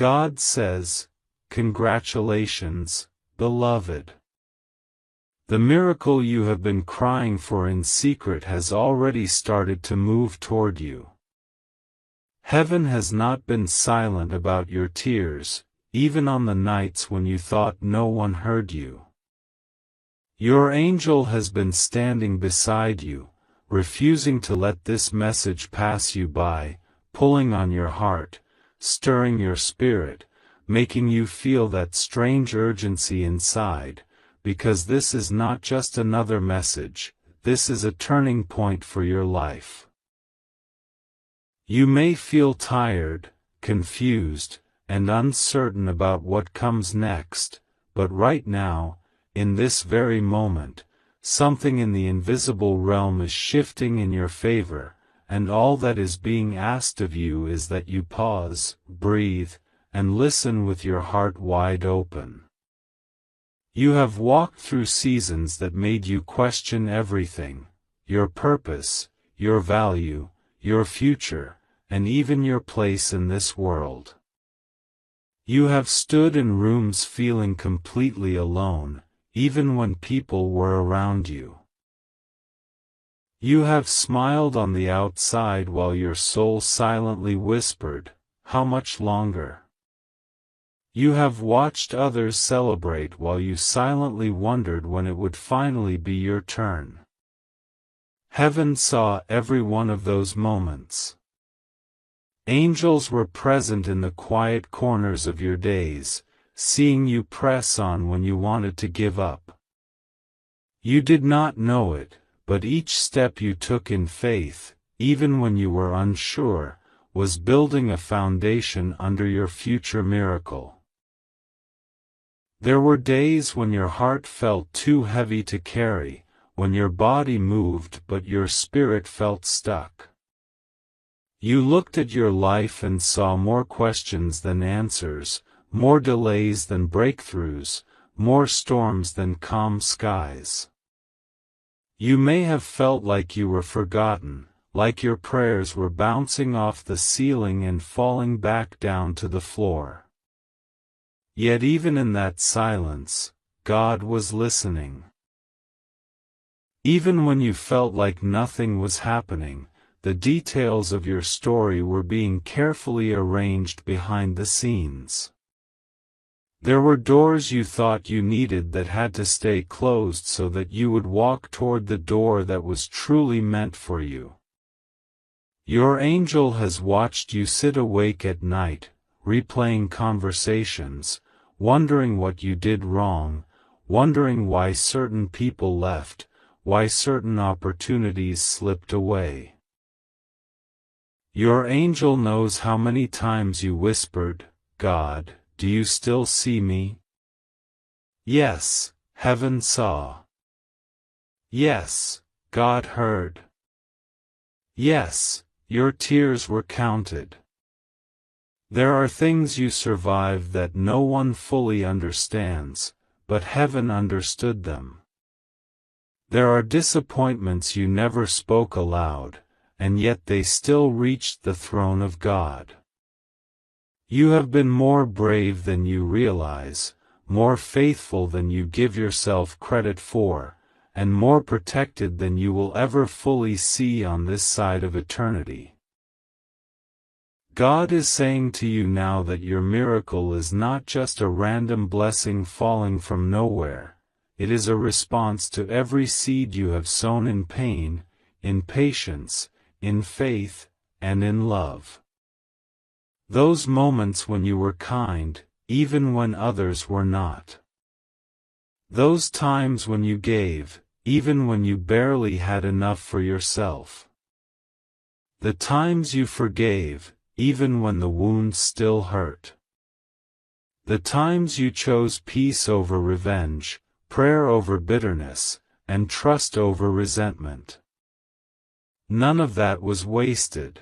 God says, "Congratulations, beloved. The miracle you have been crying for in secret has already started to move toward you. Heaven has not been silent about your tears, even on the nights when you thought no one heard you. Your angel has been standing beside you, refusing to let this message pass you by, pulling on your heart, stirring your spirit, making you feel that strange urgency inside, because this is not just another message, this is a turning point for your life. You may feel tired, confused, and uncertain about what comes next, but right now, in this very moment, something in the invisible realm is shifting in your favor, and all that is being asked of you is that you pause, breathe, and listen with your heart wide open. You have walked through seasons that made you question everything, your purpose, your value, your future, and even your place in this world. You have stood in rooms feeling completely alone, even when people were around you. You have smiled on the outside while your soul silently whispered, "How much longer?" You have watched others celebrate while you silently wondered when it would finally be your turn. Heaven saw every one of those moments. Angels were present in the quiet corners of your days, seeing you press on when you wanted to give up. You did not know it, but each step you took in faith, even when you were unsure, was building a foundation under your future miracle. There were days when your heart felt too heavy to carry, when your body moved but your spirit felt stuck. You looked at your life and saw more questions than answers, more delays than breakthroughs, more storms than calm skies. You may have felt like you were forgotten, like your prayers were bouncing off the ceiling and falling back down to the floor. Yet even in that silence, God was listening. Even when you felt like nothing was happening, the details of your story were being carefully arranged behind the scenes. There were doors you thought you needed that had to stay closed so that you would walk toward the door that was truly meant for you. Your angel has watched you sit awake at night, replaying conversations, wondering what you did wrong, wondering why certain people left, why certain opportunities slipped away. Your angel knows how many times you whispered, "God, do you still see me?" Yes, heaven saw. Yes, God heard. Yes, your tears were counted. There are things you survived that no one fully understands, but heaven understood them. There are disappointments you never spoke aloud, and yet they still reached the throne of God. You have been more brave than you realize, more faithful than you give yourself credit for, and more protected than you will ever fully see on this side of eternity. God is saying to you now that your miracle is not just a random blessing falling from nowhere, it is a response to every seed you have sown in pain, in patience, in faith, and in love. Those moments when you were kind, even when others were not. Those times when you gave, even when you barely had enough for yourself. The times you forgave, even when the wounds still hurt. The times you chose peace over revenge, prayer over bitterness, and trust over resentment. None of that was wasted.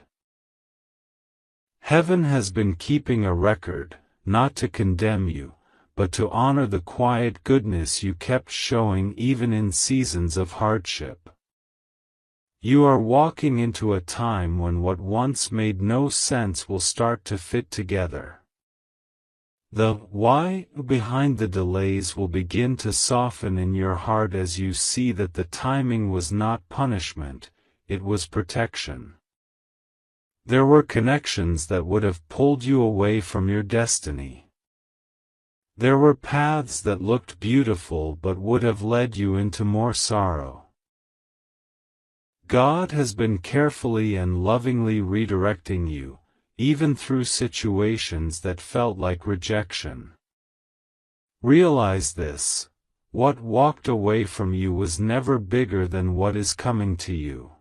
Heaven has been keeping a record, not to condemn you, but to honor the quiet goodness you kept showing even in seasons of hardship. You are walking into a time when what once made no sense will start to fit together. The why behind the delays will begin to soften in your heart as you see that the timing was not punishment, it was protection. There were connections that would have pulled you away from your destiny. There were paths that looked beautiful but would have led you into more sorrow. God has been carefully and lovingly redirecting you, even through situations that felt like rejection. Realize this: what walked away from you was never bigger than what is coming to you.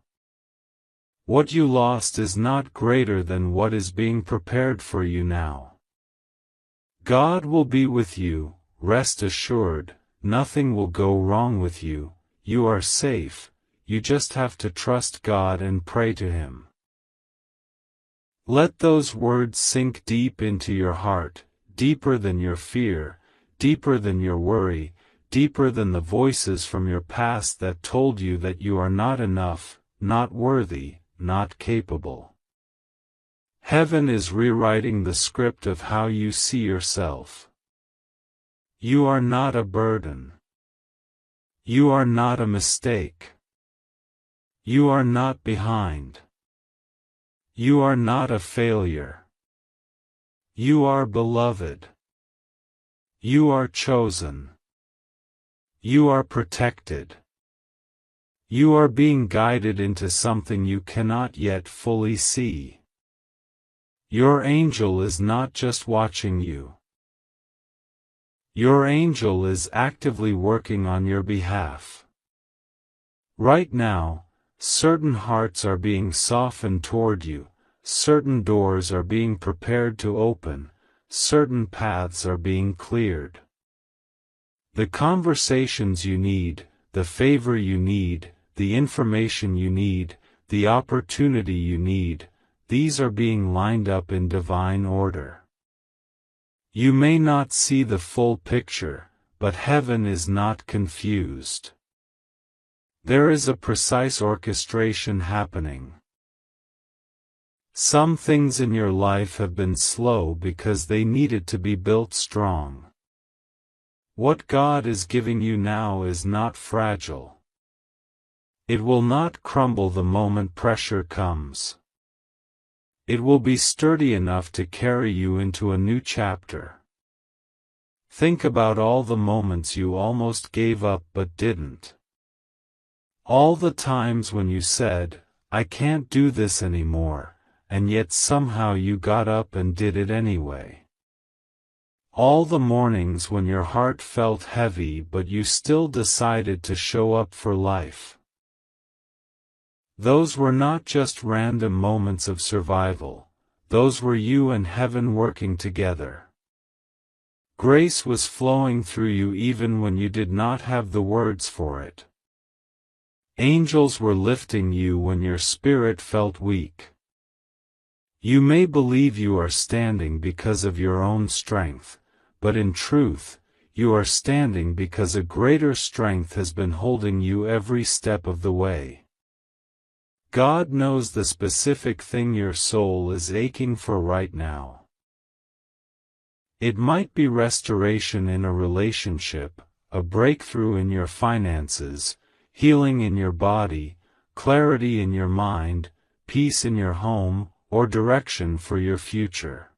What you lost is not greater than what is being prepared for you now. God will be with you, rest assured, nothing will go wrong with you, you are safe, you just have to trust God and pray to Him. Let those words sink deep into your heart, deeper than your fear, deeper than your worry, deeper than the voices from your past that told you that you are not enough, not worthy, not capable. Heaven is rewriting the script of how you see yourself. You are not a burden. You are not a mistake. You are not behind. You are not a failure. You are beloved. You are chosen. You are protected. You are being guided into something you cannot yet fully see. Your angel is not just watching you. Your angel is actively working on your behalf. Right now, certain hearts are being softened toward you, certain doors are being prepared to open, certain paths are being cleared. The conversations you need, the favor you need, the information you need, the opportunity you need, these are being lined up in divine order. You may not see the full picture, but heaven is not confused. There is a precise orchestration happening. Some things in your life have been slow because they needed to be built strong. What God is giving you now is not fragile. It will not crumble the moment pressure comes. It will be sturdy enough to carry you into a new chapter. Think about all the moments you almost gave up but didn't. All the times when you said, "I can't do this anymore," and yet somehow you got up and did it anyway. All the mornings when your heart felt heavy but you still decided to show up for life. Those were not just random moments of survival, those were you and heaven working together. Grace was flowing through you even when you did not have the words for it. Angels were lifting you when your spirit felt weak. You may believe you are standing because of your own strength, but in truth, you are standing because a greater strength has been holding you every step of the way. God knows the specific thing your soul is aching for right now. It might be restoration in a relationship, a breakthrough in your finances, healing in your body, clarity in your mind, peace in your home, or direction for your future.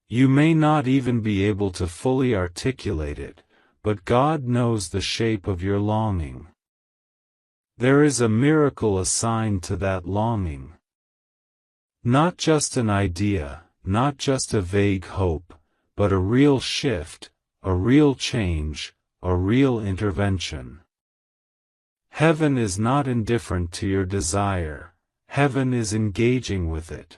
You may not even be able to fully articulate it, but God knows the shape of your longing. There is a miracle assigned to that longing. Not just an idea, not just a vague hope, but a real shift, a real change, a real intervention. Heaven is not indifferent to your desire, heaven is engaging with it.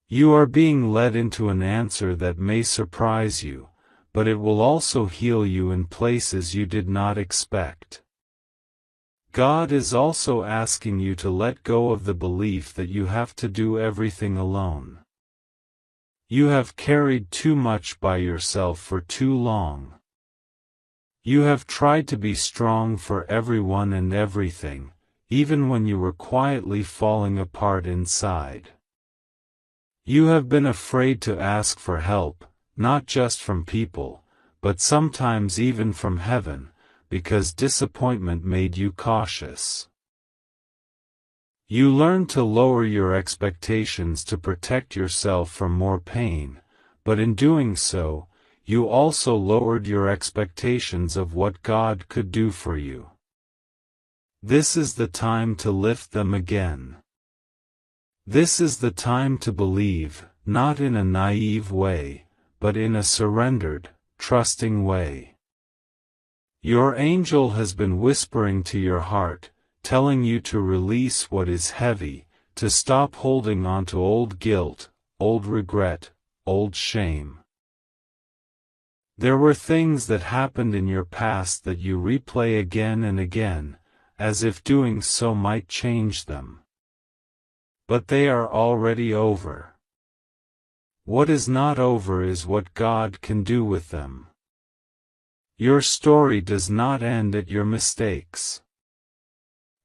You are being led into an answer that may surprise you, but it will also heal you in places you did not expect. God is also asking you to let go of the belief that you have to do everything alone. You have carried too much by yourself for too long. You have tried to be strong for everyone and everything, even when you were quietly falling apart inside. You have been afraid to ask for help, not just from people, but sometimes even from heaven, because disappointment made you cautious. You learned to lower your expectations to protect yourself from more pain, but in doing so, you also lowered your expectations of what God could do for you. This is the time to lift them again. This is the time to believe, not in a naive way, but in a surrendered, trusting way. Your angel has been whispering to your heart, telling you to release what is heavy, to stop holding on to old guilt, old regret, old shame. There were things that happened in your past that you replay again and again, as if doing so might change them. But they are already over. What is not over is what God can do with them. Your story does not end at your mistakes.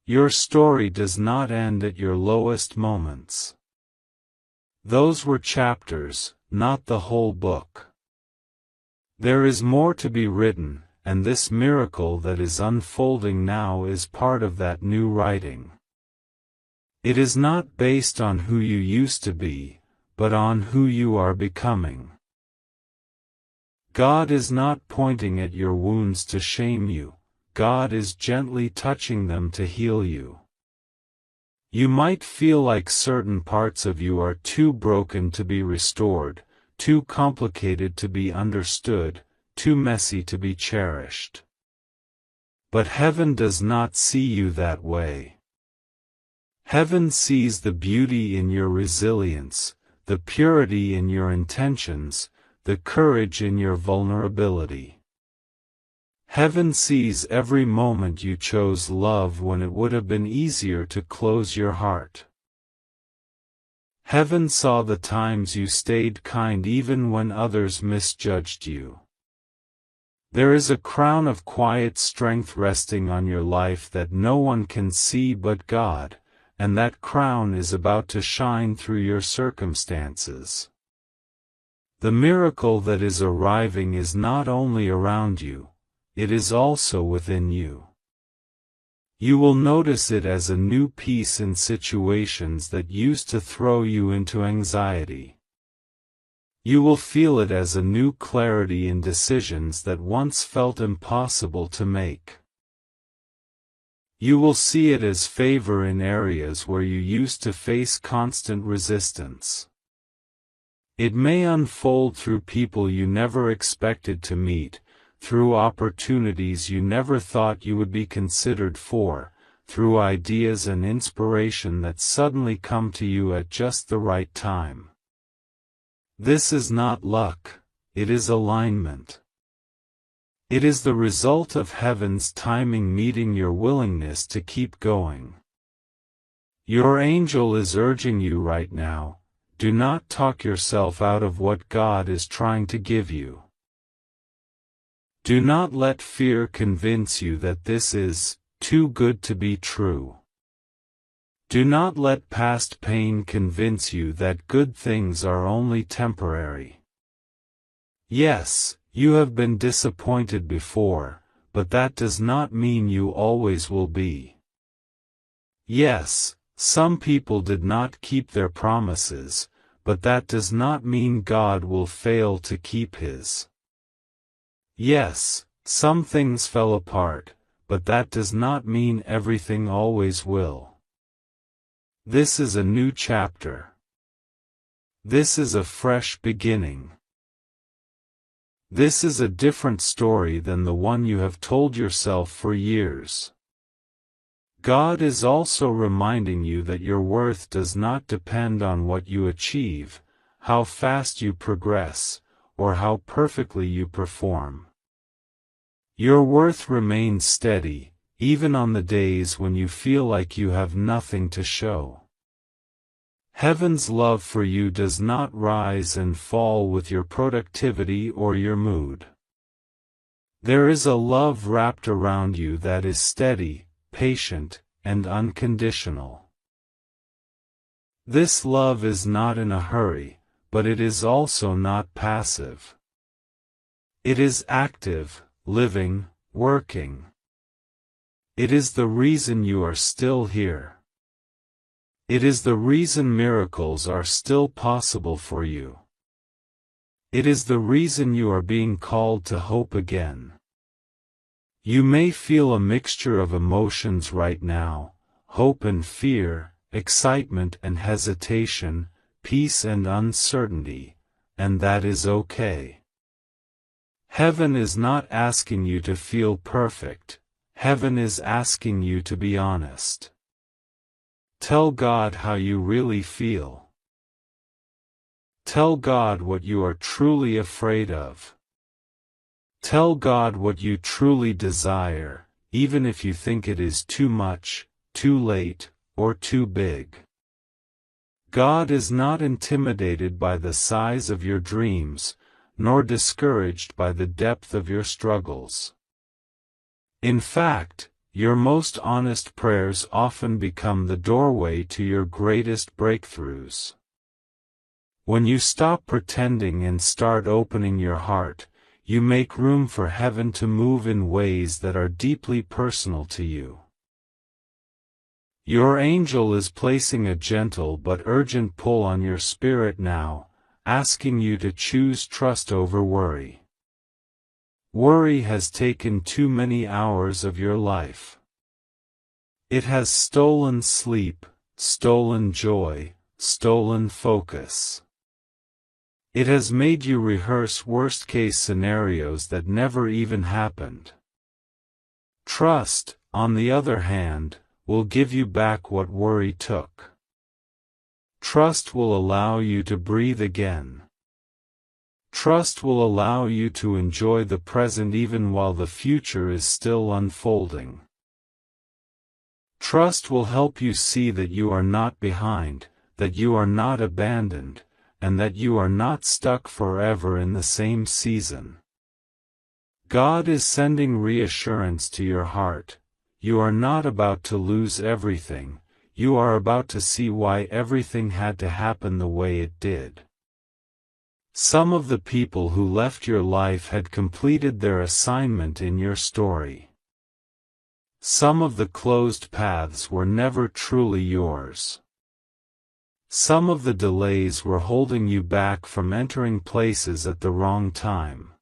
Your story does not end at your lowest moments. Those were chapters, not the whole book. There is more to be written, and this miracle that is unfolding now is part of that new writing. It is not based on who you used to be, but on who you are becoming. God is not pointing at your wounds to shame you, God is gently touching them to heal you. You might feel like certain parts of you are too broken to be restored, too complicated to be understood, too messy to be cherished. But heaven does not see you that way. Heaven sees the beauty in your resilience, the purity in your intentions, the courage in your vulnerability. Heaven sees every moment you chose love when it would have been easier to close your heart. Heaven saw the times you stayed kind even when others misjudged you. There is a crown of quiet strength resting on your life that no one can see but God, and that crown is about to shine through your circumstances. The miracle that is arriving is not only around you, it is also within you. You will notice it as a new peace in situations that used to throw you into anxiety. You will feel it as a new clarity in decisions that once felt impossible to make. You will see it as favor in areas where you used to face constant resistance. It may unfold through people you never expected to meet, through opportunities you never thought you would be considered for, through ideas and inspiration that suddenly come to you at just the right time. This is not luck, it is alignment. It is the result of heaven's timing meeting your willingness to keep going. Your angel is urging you right now, do not talk yourself out of what God is trying to give you. Do not let fear convince you that this is too good to be true. Do not let past pain convince you that good things are only temporary. Yes, you have been disappointed before, but that does not mean you always will be. Yes, some people did not keep their promises, but that does not mean God will fail to keep His. Yes, some things fell apart, but that does not mean everything always will. This is a new chapter. This is a fresh beginning. This is a different story than the one you have told yourself for years. God is also reminding you that your worth does not depend on what you achieve, how fast you progress, or how perfectly you perform. Your worth remains steady, even on the days when you feel like you have nothing to show. Heaven's love for you does not rise and fall with your productivity or your mood. There is a love wrapped around you that is steady, patient, and unconditional. This love is not in a hurry, but it is also not passive. It is active, living, working. It is the reason you are still here. It is the reason miracles are still possible for you. It is the reason you are being called to hope again. You may feel a mixture of emotions right now, hope and fear, excitement and hesitation, peace and uncertainty, and that is okay. Heaven is not asking you to feel perfect, heaven is asking you to be honest. Tell God how you really feel. Tell God what you are truly afraid of. Tell God what you truly desire, even if you think it is too much, too late, or too big. God is not intimidated by the size of your dreams, nor discouraged by the depth of your struggles. In fact, your most honest prayers often become the doorway to your greatest breakthroughs. When you stop pretending and start opening your heart, you make room for heaven to move in ways that are deeply personal to you. Your angel is placing a gentle but urgent pull on your spirit now, asking you to choose trust over worry. Worry has taken too many hours of your life. It has stolen sleep, stolen joy, stolen focus. It has made you rehearse worst-case scenarios that never even happened. Trust, on the other hand, will give you back what worry took. Trust will allow you to breathe again. Trust will allow you to enjoy the present even while the future is still unfolding. Trust will help you see that you are not behind, that you are not abandoned, and that you are not stuck forever in the same season. God is sending reassurance to your heart. You are not about to lose everything, you are about to see why everything had to happen the way it did. Some of the people who left your life had completed their assignment in your story. Some of the closed paths were never truly yours. Some of the delays were holding you back from entering places at the wrong time.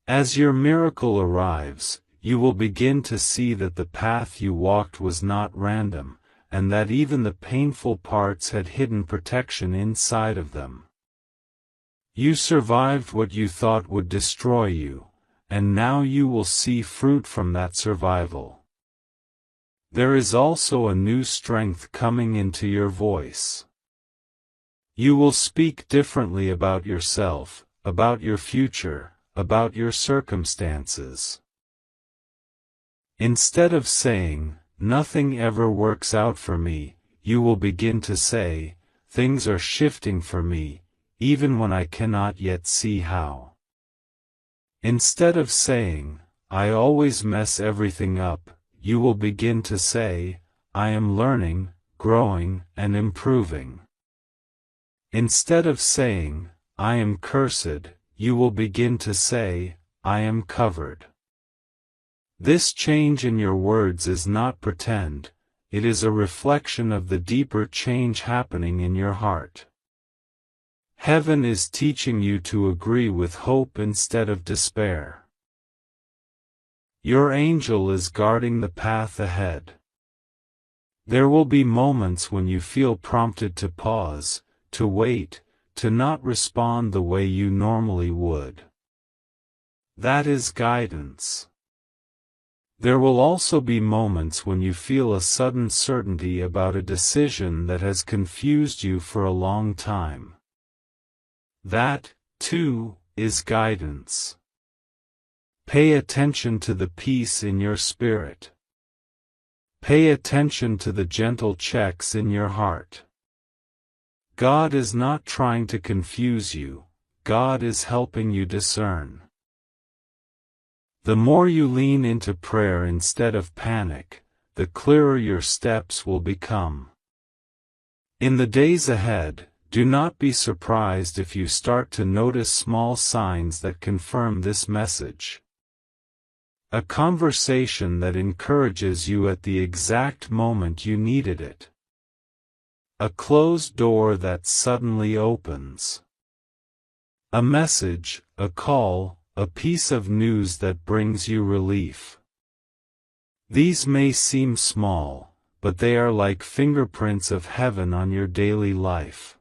As your miracle arrives, you will begin to see that the path you walked was not random, and that even the painful parts had hidden protection inside of them. You survived what you thought would destroy you, and now you will see fruit from that survival. There is also a new strength coming into your voice. You will speak differently about yourself, about your future, about your circumstances. Instead of saying, "Nothing ever works out for me," you will begin to say, "Things are shifting for me, even when I cannot yet see how." Instead of saying, "I always mess everything up," you will begin to say, "I am learning, growing, and improving." Instead of saying, "I am cursed," you will begin to say, "I am covered." This change in your words is not pretend, it is a reflection of the deeper change happening in your heart. Heaven is teaching you to agree with hope instead of despair. Your angel is guarding the path ahead. There will be moments when you feel prompted to pause, to wait, to not respond the way you normally would. That is guidance. There will also be moments when you feel a sudden certainty about a decision that has confused you for a long time. That, too, is guidance. Pay attention to the peace in your spirit. Pay attention to the gentle checks in your heart. God is not trying to confuse you, God is helping you discern. The more you lean into prayer instead of panic, the clearer your steps will become. In the days ahead, do not be surprised if you start to notice small signs that confirm this message. A conversation that encourages you at the exact moment you needed it. A closed door that suddenly opens. A message, a call, a piece of news that brings you relief. These may seem small, but they are like fingerprints of heaven on your daily life.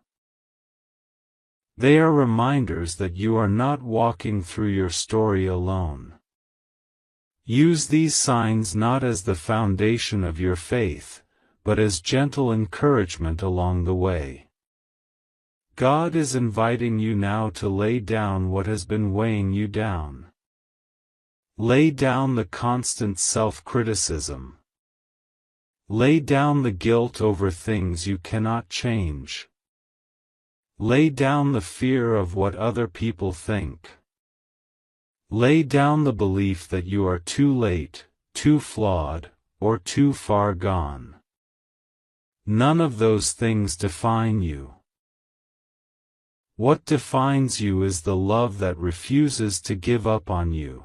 They are reminders that you are not walking through your story alone. Use these signs not as the foundation of your faith, but as gentle encouragement along the way. God is inviting you now to lay down what has been weighing you down. Lay down the constant self-criticism. Lay down the guilt over things you cannot change. Lay down the fear of what other people think. Lay down the belief that you are too late, too flawed, or too far gone. None of those things define you. What defines you is the love that refuses to give up on you.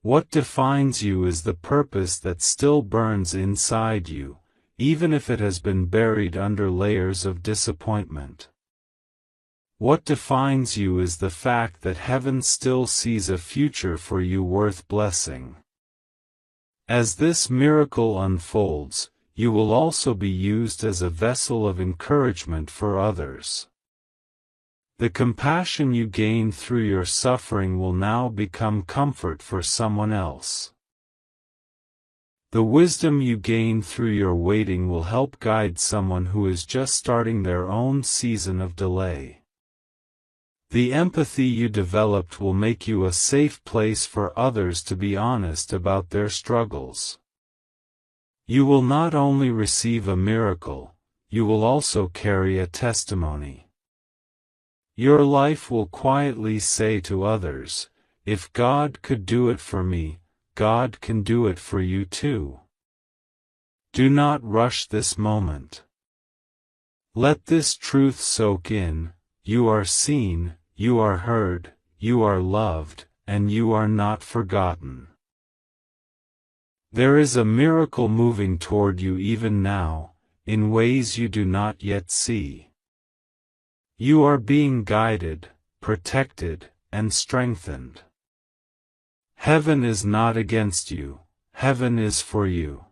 What defines you is the purpose that still burns inside you, even if it has been buried under layers of disappointment. What defines you is the fact that heaven still sees a future for you worth blessing. As this miracle unfolds, you will also be used as a vessel of encouragement for others. The compassion you gain through your suffering will now become comfort for someone else. The wisdom you gain through your waiting will help guide someone who is just starting their own season of delay. The empathy you developed will make you a safe place for others to be honest about their struggles. You will not only receive a miracle, you will also carry a testimony. Your life will quietly say to others, if God could do it for me, God can do it for you too. Do not rush this moment. Let this truth soak in: you are seen, you are heard, you are loved, and you are not forgotten. There is a miracle moving toward you even now, in ways you do not yet see. You are being guided, protected, and strengthened. Heaven is not against you, heaven is for you.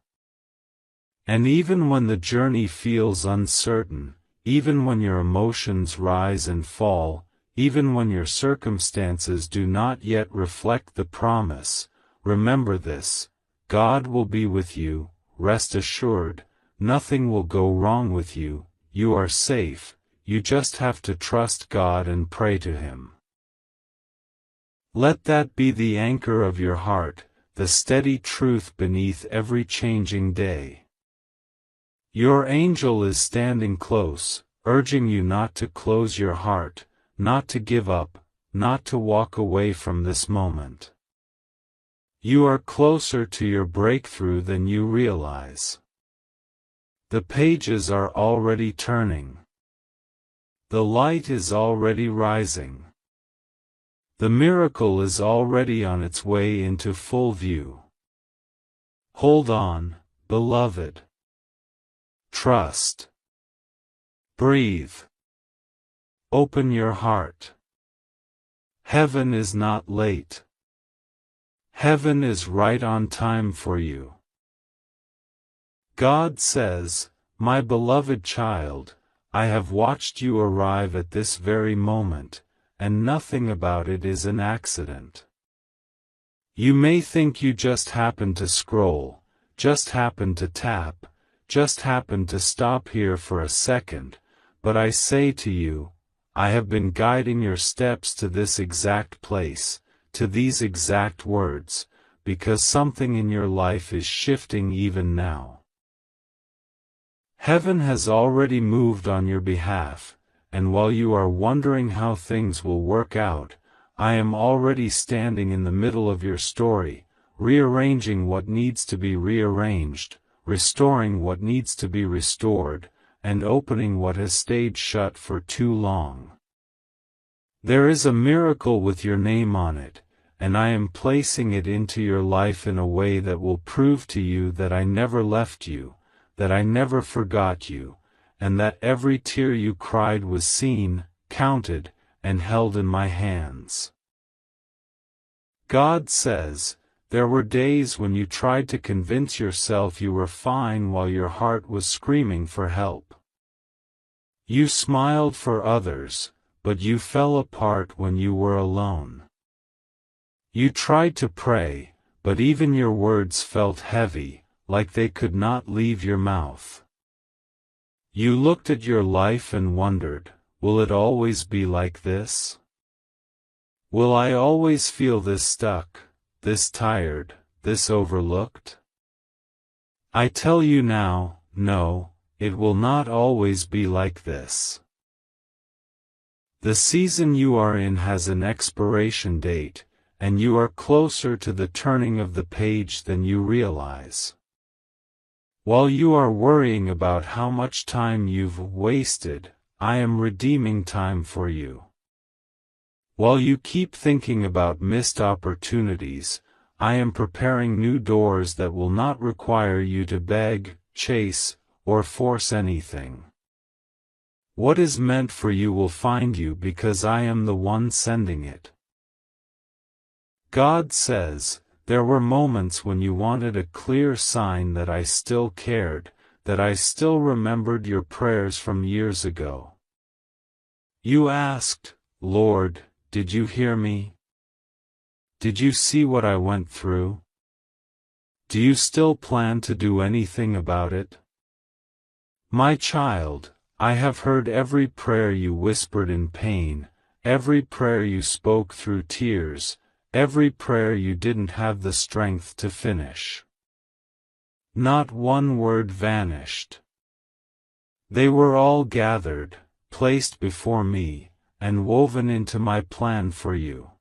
And even when the journey feels uncertain, even when your emotions rise and fall, even when your circumstances do not yet reflect the promise, remember this: God will be with you, rest assured, nothing will go wrong with you, you are safe. You just have to trust God and pray to Him. Let that be the anchor of your heart, the steady truth beneath every changing day. Your angel is standing close, urging you not to close your heart, not to give up, not to walk away from this moment. You are closer to your breakthrough than you realize. The pages are already turning. The light is already rising. The miracle is already on its way into full view. Hold on, beloved. Trust. Breathe. Open your heart. Heaven is not late. Heaven is right on time for you. God says, "My beloved child, I have watched you arrive at this very moment, and nothing about it is an accident." You may think you just happened to scroll, just happened to tap, just happened to stop here for a second, but I say to you, I have been guiding your steps to this exact place, to these exact words, because something in your life is shifting even now. Heaven has already moved on your behalf, and while you are wondering how things will work out, I am already standing in the middle of your story, rearranging what needs to be rearranged, restoring what needs to be restored, and opening what has stayed shut for too long. There is a miracle with your name on it, and I am placing it into your life in a way that will prove to you that I never left you, that I never forgot you, and that every tear you cried was seen, counted, and held in my hands. God says, there were days when you tried to convince yourself you were fine while your heart was screaming for help. You smiled for others, but you fell apart when you were alone. You tried to pray, but even your words felt heavy, like they could not leave your mouth. You looked at your life and wondered, will it always be like this? Will I always feel this stuck, this tired, this overlooked? I tell you now, no, it will not always be like this. The season you are in has an expiration date, and you are closer to the turning of the page than you realize. While you are worrying about how much time you've wasted, I am redeeming time for you. While you keep thinking about missed opportunities, I am preparing new doors that will not require you to beg, chase, or force anything. What is meant for you will find you because I am the one sending it. God says, there were moments when you wanted a clear sign that I still cared, that I still remembered your prayers from years ago. You asked, Lord, did you hear me? Did you see what I went through? Do you still plan to do anything about it? My child, I have heard every prayer you whispered in pain, every prayer you spoke through tears, every prayer you didn't have the strength to finish. Not one word vanished. They were all gathered, placed before me, and woven into my plan for you.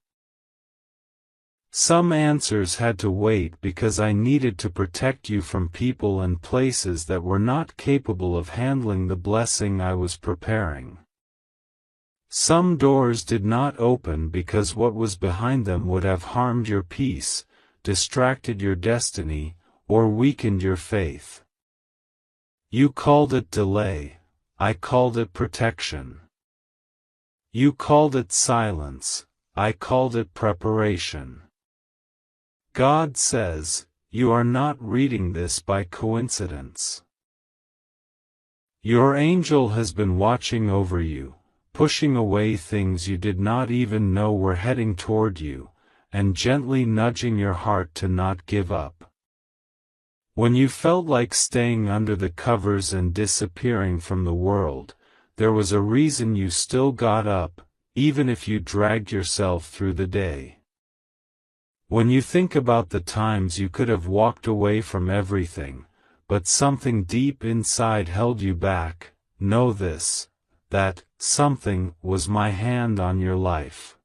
Some answers had to wait because I needed to protect you from people and places that were not capable of handling the blessing I was preparing. Some doors did not open because what was behind them would have harmed your peace, distracted your destiny, or weakened your faith. You called it delay, I called it protection. You called it silence, I called it preparation. God says, you are not reading this by coincidence. Your angel has been watching over you, pushing away things you did not even know were heading toward you, and gently nudging your heart to not give up. When you felt like staying under the covers and disappearing from the world, there was a reason you still got up, even if you dragged yourself through the day. When you think about the times you could have walked away from everything, but something deep inside held you back, know this, that something was my hand on your life.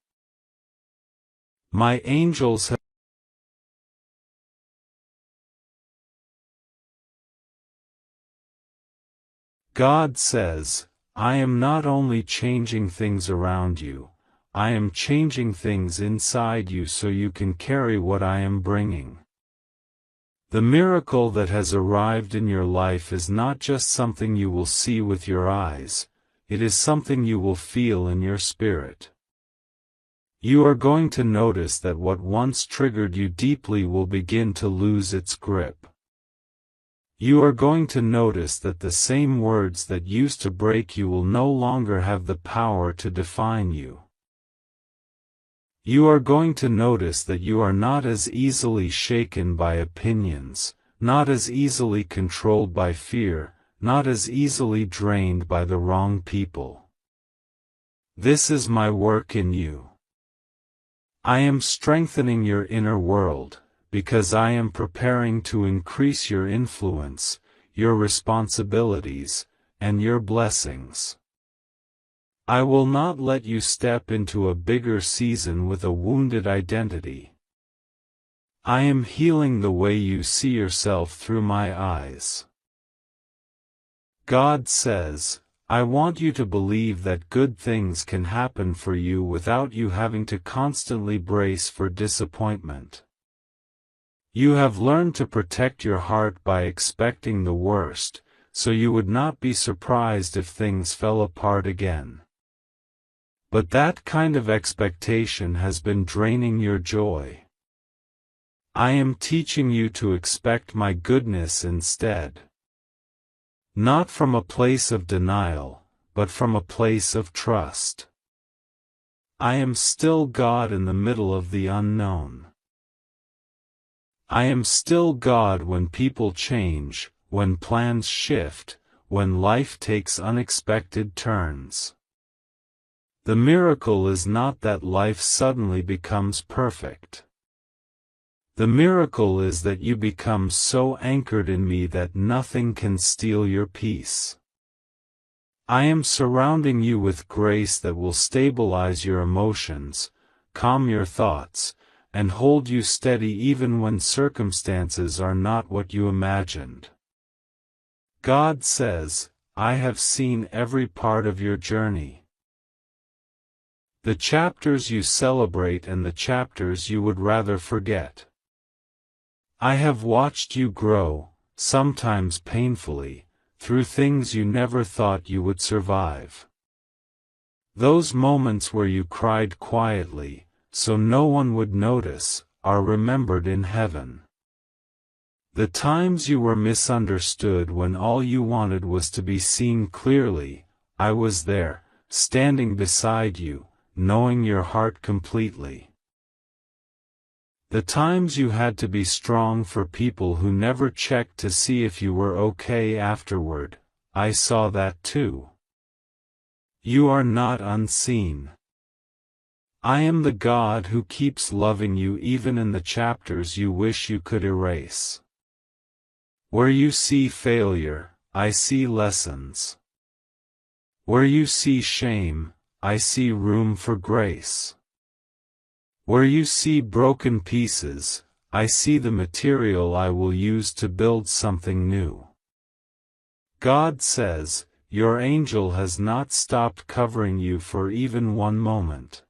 My angels have God says, I am not only changing things around you, I am changing things inside you so you can carry what I am bringing. The miracle that has arrived in your life is not just something you will see with your eyes, it is something you will feel in your spirit. You are going to notice that what once triggered you deeply will begin to lose its grip. You are going to notice that the same words that used to break you will no longer have the power to define you. You are going to notice that you are not as easily shaken by opinions, not as easily controlled by fear, not as easily drained by the wrong people. This is my work in you. I am strengthening your inner world, because I am preparing to increase your influence, your responsibilities, and your blessings. I will not let you step into a bigger season with a wounded identity. I am healing the way you see yourself through my eyes. God says, I want you to believe that good things can happen for you without you having to constantly brace for disappointment. You have learned to protect your heart by expecting the worst, so you would not be surprised if things fell apart again. But that kind of expectation has been draining your joy. I am teaching you to expect my goodness instead. Not from a place of denial, but from a place of trust. I am still God in the middle of the unknown. I am still God when people change, when plans shift, when life takes unexpected turns. The miracle is not that life suddenly becomes perfect. The miracle is that you become so anchored in me that nothing can steal your peace. I am surrounding you with grace that will stabilize your emotions, calm your thoughts, and hold you steady even when circumstances are not what you imagined. God says, I have seen every part of your journey. The chapters you celebrate and the chapters you would rather forget. I have watched you grow, sometimes painfully, through things you never thought you would survive. Those moments where you cried quietly, so no one would notice, are remembered in heaven. The times you were misunderstood when all you wanted was to be seen clearly, I was there, standing beside you, knowing your heart completely. The times you had to be strong for people who never checked to see if you were okay afterward, I saw that too. You are not unseen. I am the God who keeps loving you even in the chapters you wish you could erase. Where you see failure, I see lessons. Where you see shame, I see room for grace. Where you see broken pieces, I see the material I will use to build something new. God says, your angel has not stopped covering you for even one moment.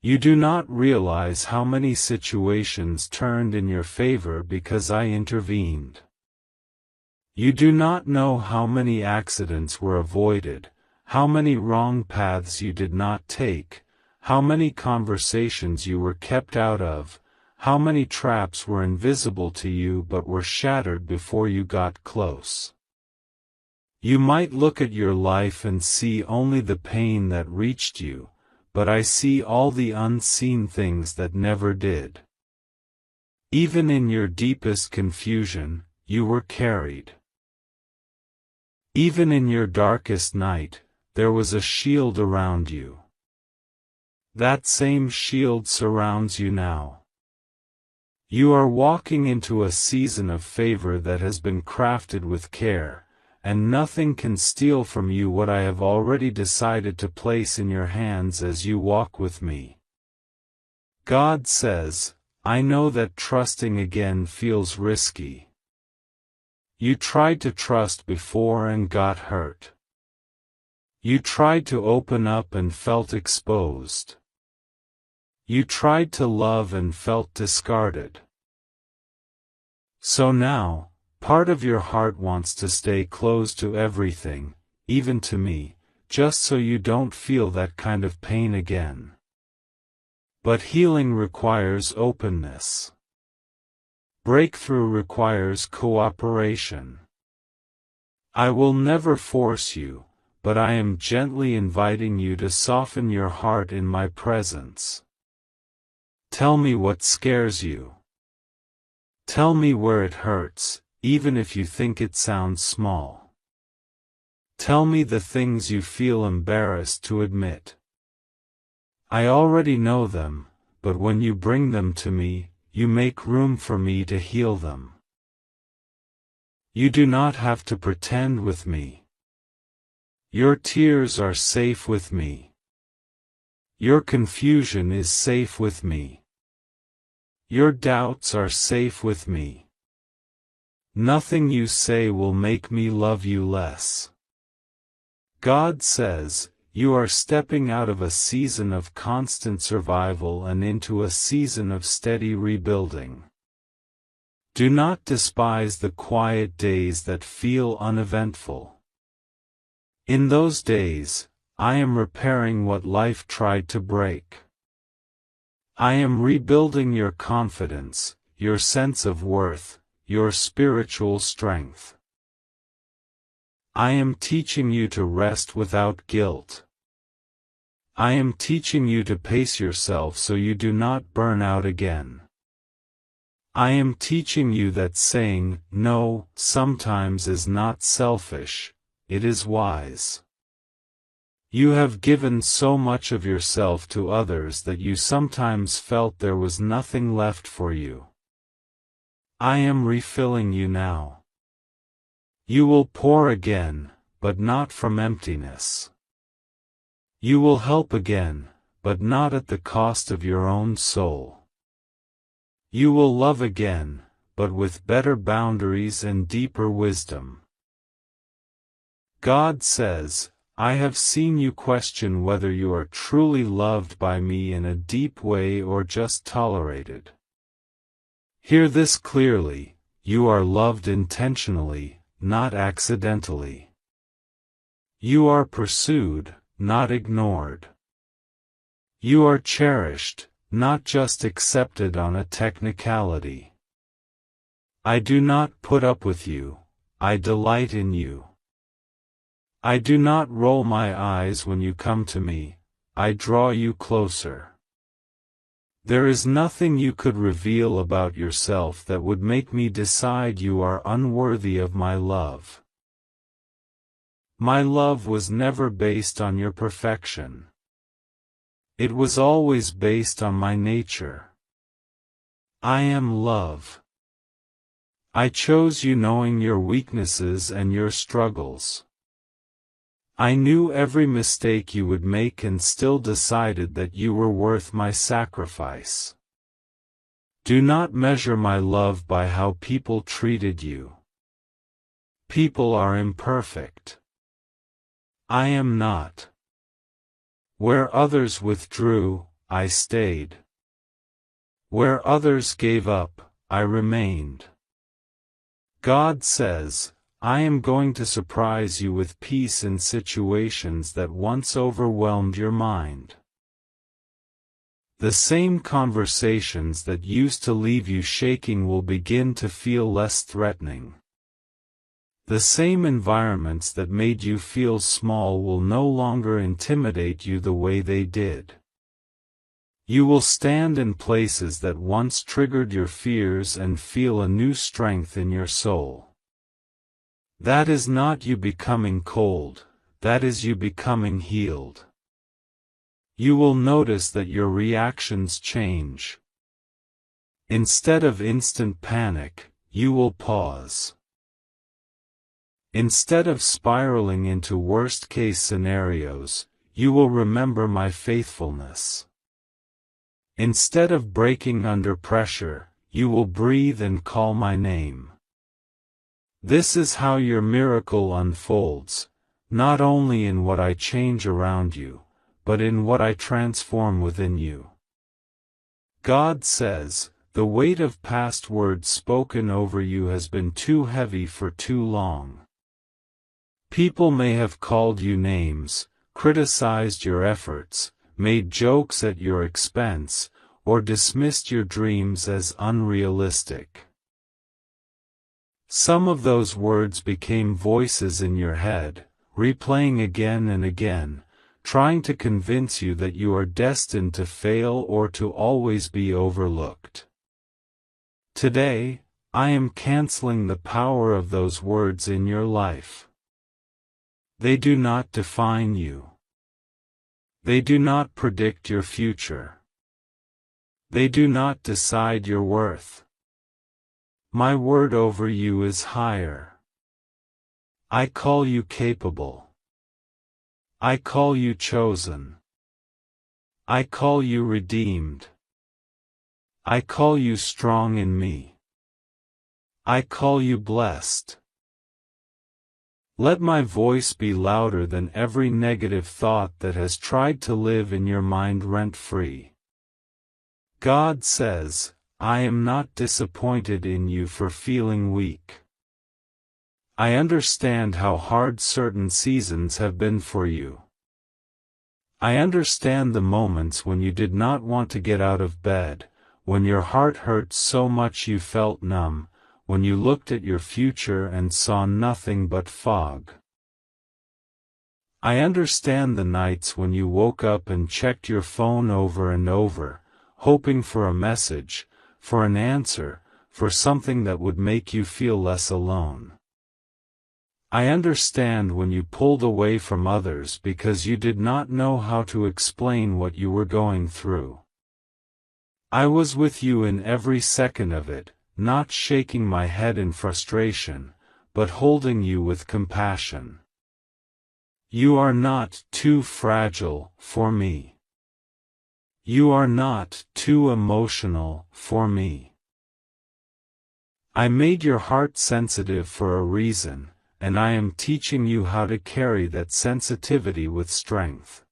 You do not realize how many situations turned in your favor because I intervened. You do not know how many accidents were avoided, how many wrong paths you did not take, how many conversations you were kept out of, how many traps were invisible to you but were shattered before you got close. You might look at your life and see only the pain that reached you, but I see all the unseen things that never did. Even in your deepest confusion, you were carried. Even in your darkest night, there was a shield around you. That same shield surrounds you now. You are walking into a season of favor that has been crafted with care, and nothing can steal from you what I have already decided to place in your hands as you walk with me. God says, I know that trusting again feels risky. You tried to trust before and got hurt. You tried to open up and felt exposed. You tried to love and felt discarded. So now, part of your heart wants to stay closed to everything, even to me, just so you don't feel that kind of pain again. But healing requires openness. Breakthrough requires cooperation. I will never force you, but I am gently inviting you to soften your heart in my presence. Tell me what scares you. Tell me where it hurts, even if you think it sounds small. Tell me the things you feel embarrassed to admit. I already know them, but when you bring them to me, you make room for me to heal them. You do not have to pretend with me. Your tears are safe with me. Your confusion is safe with me. Your doubts are safe with me. Nothing you say will make me love you less. God says, you are stepping out of a season of constant survival and into a season of steady rebuilding. Do not despise the quiet days that feel uneventful. In those days, I am repairing what life tried to break. I am rebuilding your confidence, your sense of worth, your spiritual strength. I am teaching you to rest without guilt. I am teaching you to pace yourself so you do not burn out again. I am teaching you that saying no sometimes is not selfish, it is wise. You have given so much of yourself to others that you sometimes felt there was nothing left for you. I am refilling you now. You will pour again, but not from emptiness. You will help again, but not at the cost of your own soul. You will love again, but with better boundaries and deeper wisdom. God says, I have seen you question whether you are truly loved by me in a deep way or just tolerated. Hear this clearly, you are loved intentionally, not accidentally. You are pursued, not ignored. You are cherished, not just accepted on a technicality. I do not put up with you, I delight in you. I do not roll my eyes when you come to me, I draw you closer. There is nothing you could reveal about yourself that would make me decide you are unworthy of my love. My love was never based on your perfection. It was always based on my nature. I am love. I chose you knowing your weaknesses and your struggles. I knew every mistake you would make and still decided that you were worth my sacrifice. Do not measure my love by how people treated you. People are imperfect. I am not. Where others withdrew, I stayed. Where others gave up, I remained. God says, I am going to surprise you with peace in situations that once overwhelmed your mind. The same conversations that used to leave you shaking will begin to feel less threatening. The same environments that made you feel small will no longer intimidate you the way they did. You will stand in places that once triggered your fears and feel a new strength in your soul. That is not you becoming cold, that is you becoming healed. You will notice that your reactions change. Instead of instant panic, you will pause. Instead of spiraling into worst-case scenarios, you will remember my faithfulness. Instead of breaking under pressure, you will breathe and call my name. This is how your miracle unfolds, not only in what I change around you, but in what I transform within you. God says, the weight of past words spoken over you has been too heavy for too long. People may have called you names, criticized your efforts, made jokes at your expense, or dismissed your dreams as unrealistic. Some of those words became voices in your head, replaying again and again, trying to convince you that you are destined to fail or to always be overlooked. Today, I am canceling the power of those words in your life. They do not define you. They do not predict your future. They do not decide your worth. My word over you is higher. I call you capable. I call you chosen. I call you redeemed. I call you strong in me. I call you blessed. Let my voice be louder than every negative thought that has tried to live in your mind rent-free. God says, I am not disappointed in you for feeling weak. I understand how hard certain seasons have been for you. I understand the moments when you did not want to get out of bed, when your heart hurt so much you felt numb, when you looked at your future and saw nothing but fog. I understand the nights when you woke up and checked your phone over and over, hoping for a message, for an answer, for something that would make you feel less alone. I understand when you pulled away from others because you did not know how to explain what you were going through. I was with you in every second of it, not shaking my head in frustration, but holding you with compassion. You are not too fragile for me. You are not too emotional for me. I made your heart sensitive for a reason, and I am teaching you how to carry that sensitivity with strength.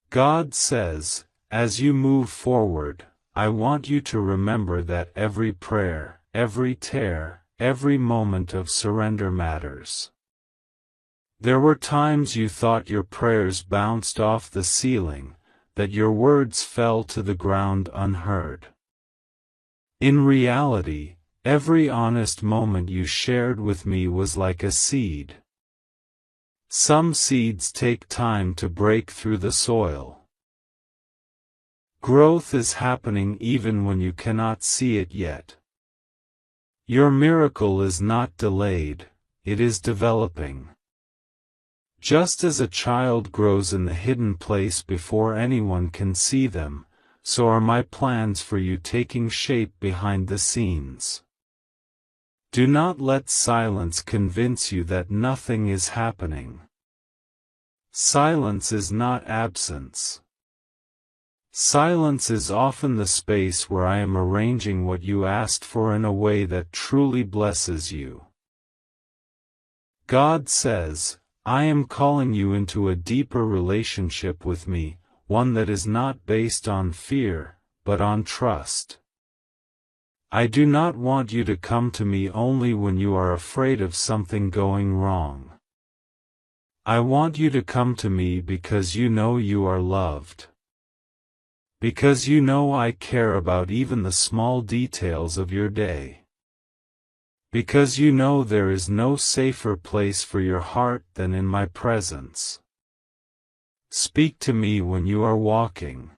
God says, as you move forward, I want you to remember that every prayer, every tear, every moment of surrender matters. There were times you thought your prayers bounced off the ceiling, that your words fell to the ground unheard. In reality, every honest moment you shared with me was like a seed. Some seeds take time to break through the soil. Growth is happening even when you cannot see it yet. Your miracle is not delayed, it is developing. Just as a child grows in the hidden place before anyone can see them, so are my plans for you taking shape behind the scenes. Do not let silence convince you that nothing is happening. Silence is not absence. Silence is often the space where I am arranging what you asked for in a way that truly blesses you. God says, I am calling you into a deeper relationship with me, one that is not based on fear, but on trust. I do not want you to come to me only when you are afraid of something going wrong. I want you to come to me because you know you are loved. Because you know I care about even the small details of your day. Because you know there is no safer place for your heart than in my presence. Speak to me when you are walking.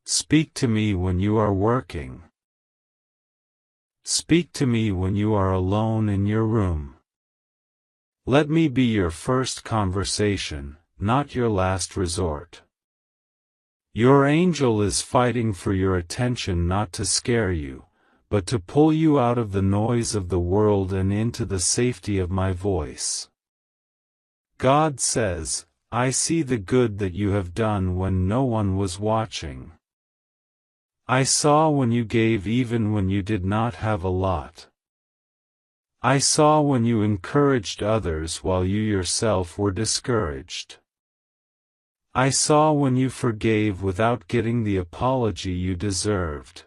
Speak to me when you are working. Speak to me when you are alone in your room. Let me be your first conversation, not your last resort. Your angel is fighting for your attention, not to scare you, but to pull you out of the noise of the world and into the safety of my voice. God says, I see the good that you have done when no one was watching. I saw when you gave even when you did not have a lot. I saw when you encouraged others while you yourself were discouraged. I saw when you forgave without getting the apology you deserved.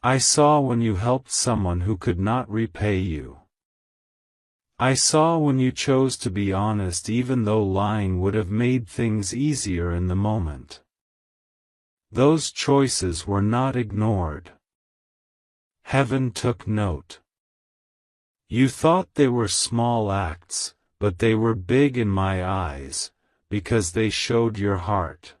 I saw when you helped someone who could not repay you. I saw when you chose to be honest even though lying would have made things easier in the moment. Those choices were not ignored. Heaven took note. You thought they were small acts, but they were big in my eyes, because they showed your heart.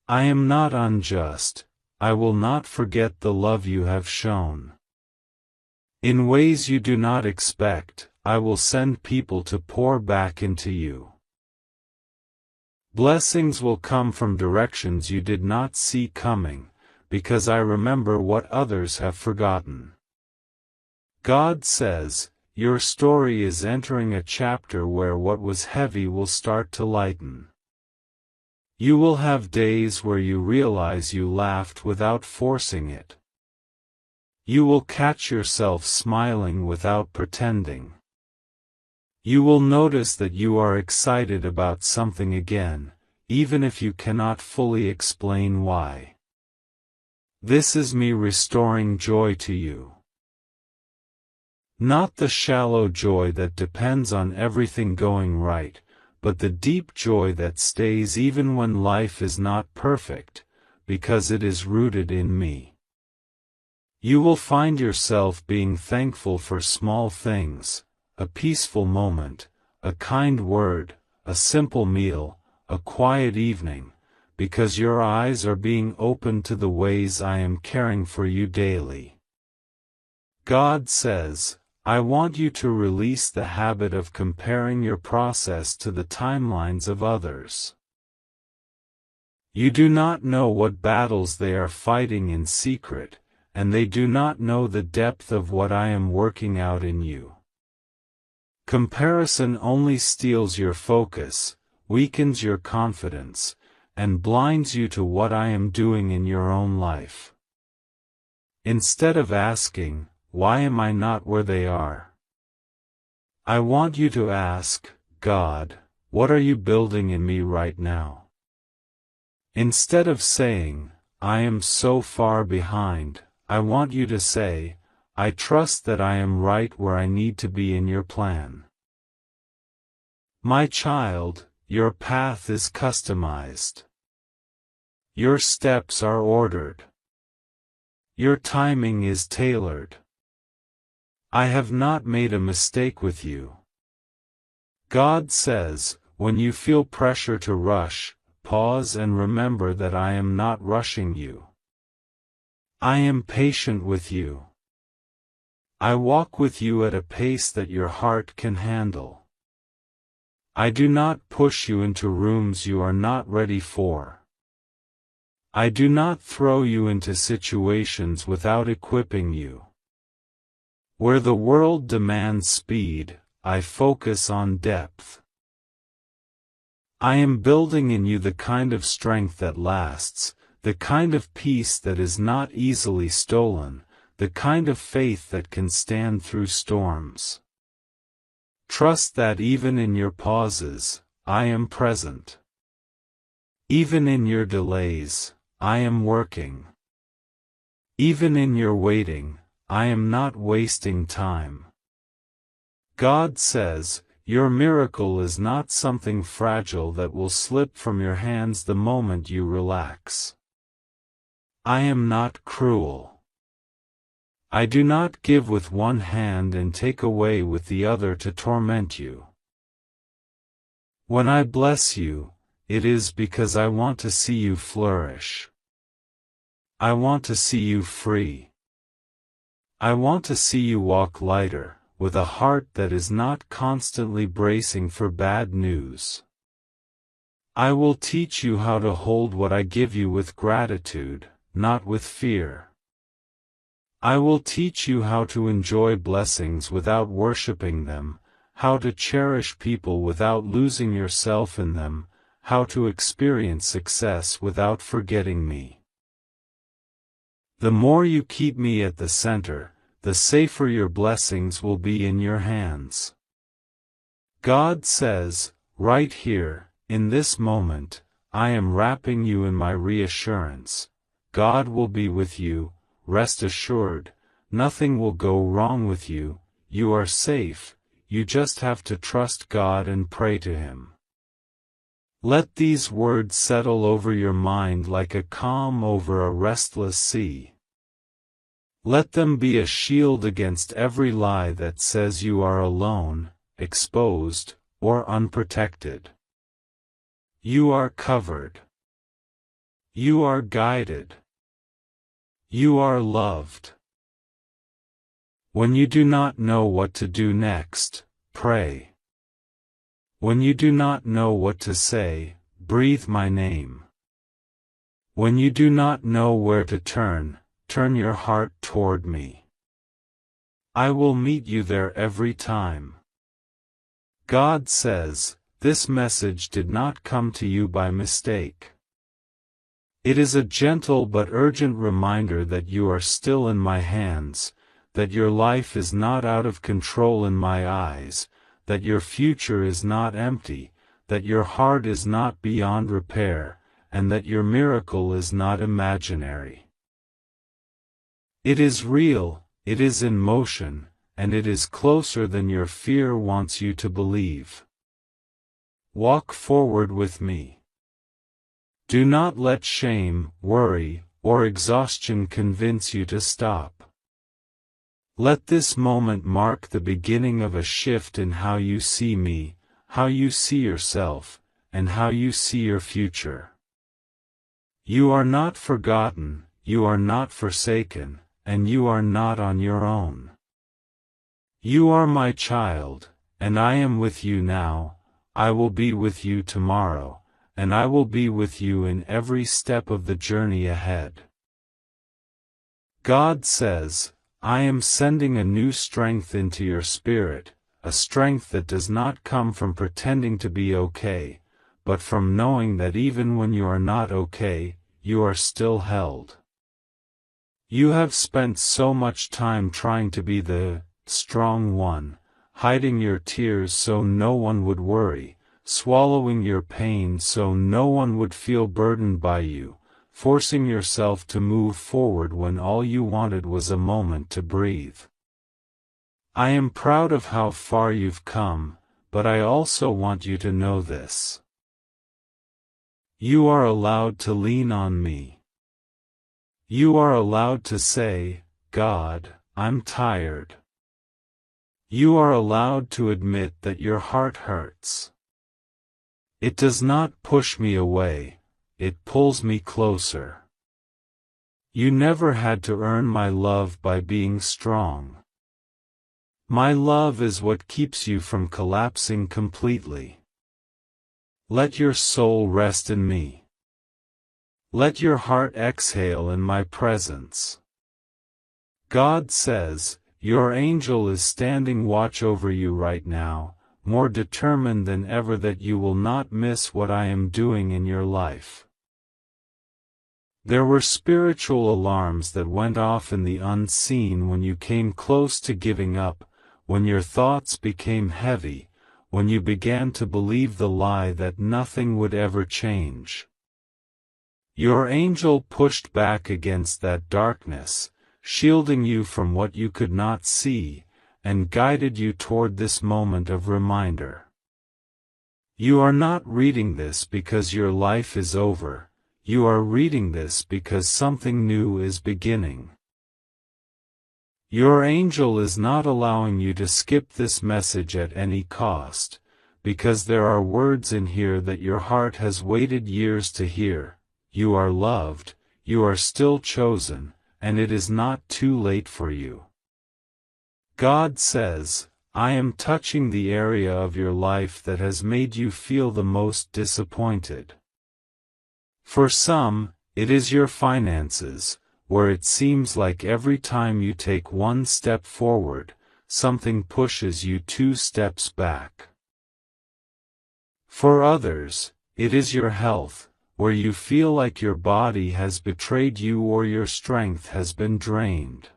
I am not unjust, I will not forget the love you have shown. In ways you do not expect, I will send people to pour back into you. Blessings will come from directions you did not see coming, because I remember what others have forgotten. God says, your story is entering a chapter where what was heavy will start to lighten. You will have days where you realize you laughed without forcing it. You will catch yourself smiling without pretending. You will notice that you are excited about something again, even if you cannot fully explain why. This is me restoring joy to you. Not the shallow joy that depends on everything going right, but the deep joy that stays even when life is not perfect, because it is rooted in me. You will find yourself being thankful for small things, a peaceful moment, a kind word, a simple meal, a quiet evening, because your eyes are being opened to the ways I am caring for you daily. God says, I want you to release the habit of comparing your process to the timelines of others. You do not know what battles they are fighting in secret, and they do not know the depth of what I am working out in you. Comparison only steals your focus, weakens your confidence, and blinds you to what I am doing in your own life. Instead of asking, why am I not where they are? I want you to ask, God, what are you building in me right now? Instead of saying, I am so far behind, I want you to say, I trust that I am right where I need to be in your plan. My child, your path is customized. Your steps are ordered. Your timing is tailored. I have not made a mistake with you. God says, when you feel pressure to rush, pause and remember that I am not rushing you. I am patient with you. I walk with you at a pace that your heart can handle. I do not push you into rooms you are not ready for. I do not throw you into situations without equipping you. Where the world demands speed, I focus on depth. I am building in you the kind of strength that lasts, the kind of peace that is not easily stolen, the kind of faith that can stand through storms. Trust that even in your pauses, I am present. Even in your delays, I am working. Even in your waiting, I am not wasting time. God says, your miracle is not something fragile that will slip from your hands the moment you relax. I am not cruel. I do not give with one hand and take away with the other to torment you. When I bless you, it is because I want to see you flourish. I want to see you free. I want to see you walk lighter, with a heart that is not constantly bracing for bad news. I will teach you how to hold what I give you with gratitude, not with fear. I will teach you how to enjoy blessings without worshiping them, how to cherish people without losing yourself in them, how to experience success without forgetting me. The more you keep me at the center, the safer your blessings will be in your hands. God says, right here, in this moment, I am wrapping you in my reassurance. God will be with you, rest assured, nothing will go wrong with you, you are safe, you just have to trust God and pray to Him. Let these words settle over your mind like a calm over a restless sea. Let them be a shield against every lie that says you are alone, exposed, or unprotected. You are covered. You are guided. You are loved. When you do not know what to do next, pray. When you do not know what to say, breathe my name. When you do not know where to turn your heart toward me. I will meet you there every time. God says, this message did not come to you by mistake. It is a gentle but urgent reminder that you are still in my hands, that your life is not out of control in my eyes, that your future is not empty, that your heart is not beyond repair, and that your miracle is not imaginary. It is real, it is in motion, and it is closer than your fear wants you to believe. Walk forward with me. Do not let shame, worry, or exhaustion convince you to stop. Let this moment mark the beginning of a shift in how you see me, how you see yourself, and how you see your future. You are not forgotten, you are not forsaken, and you are not on your own. You are my child, and I am with you now, I will be with you tomorrow, and I will be with you in every step of the journey ahead. God says, I am sending a new strength into your spirit, a strength that does not come from pretending to be okay, but from knowing that even when you are not okay, you are still held. You have spent so much time trying to be the strong one, hiding your tears so no one would worry, swallowing your pain so no one would feel burdened by you, forcing yourself to move forward when all you wanted was a moment to breathe. I am proud of how far you've come, but I also want you to know this. You are allowed to lean on me. You are allowed to say, God, I'm tired. You are allowed to admit that your heart hurts. It does not push me away, it pulls me closer. You never had to earn my love by being strong. My love is what keeps you from collapsing completely. Let your soul rest in me. Let your heart exhale in my presence. God says, your angel is standing watch over you right now, more determined than ever that you will not miss what I am doing in your life. There were spiritual alarms that went off in the unseen when you came close to giving up, when your thoughts became heavy, when you began to believe the lie that nothing would ever change. Your angel pushed back against that darkness, shielding you from what you could not see, and guided you toward this moment of reminder. You are not reading this because your life is over, you are reading this because something new is beginning. Your angel is not allowing you to skip this message at any cost, because there are words in here that your heart has waited years to hear. You are loved, you are still chosen, and it is not too late for you. God says, I am touching the area of your life that has made you feel the most disappointed. For some, it is your finances, where it seems like every time you take one step forward, something pushes you 2 steps back. For others, it is your health, where you feel like your body has betrayed you or your strength has been drained.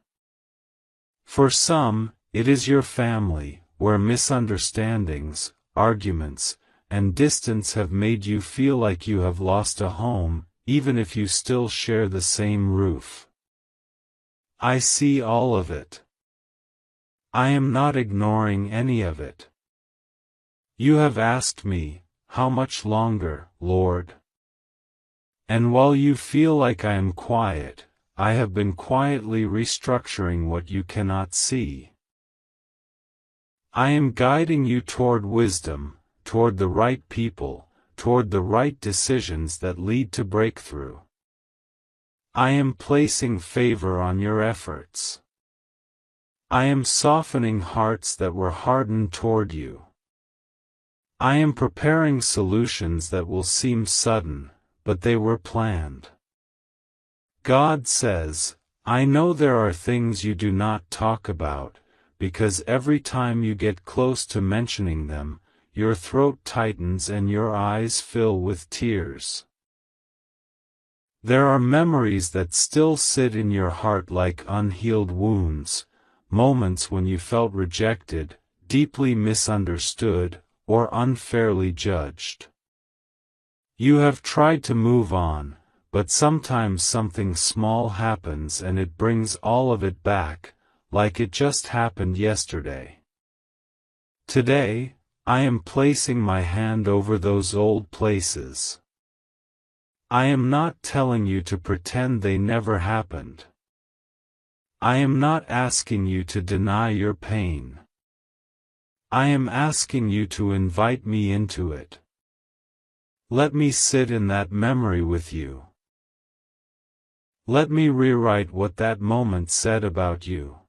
For some, it is your family, where misunderstandings, arguments, and distance have made you feel like you have lost a home, even if you still share the same roof. I see all of it. I am not ignoring any of it. You have asked me, how much longer, Lord? And while you feel like I am quiet, I have been quietly restructuring what you cannot see. I am guiding you toward wisdom, toward the right people, toward the right decisions that lead to breakthrough. I am placing favor on your efforts. I am softening hearts that were hardened toward you. I am preparing solutions that will seem sudden, but they were planned. God says, I know there are things you do not talk about, because every time you get close to mentioning them, your throat tightens and your eyes fill with tears. There are memories that still sit in your heart like unhealed wounds, moments when you felt rejected, deeply misunderstood, or unfairly judged. You have tried to move on, but sometimes something small happens and it brings all of it back, like it just happened yesterday. Today, I am placing my hand over those old places. I am not telling you to pretend they never happened. I am not asking you to deny your pain. I am asking you to invite me into it. Let me sit in that memory with you. Let me rewrite what that moment said about you.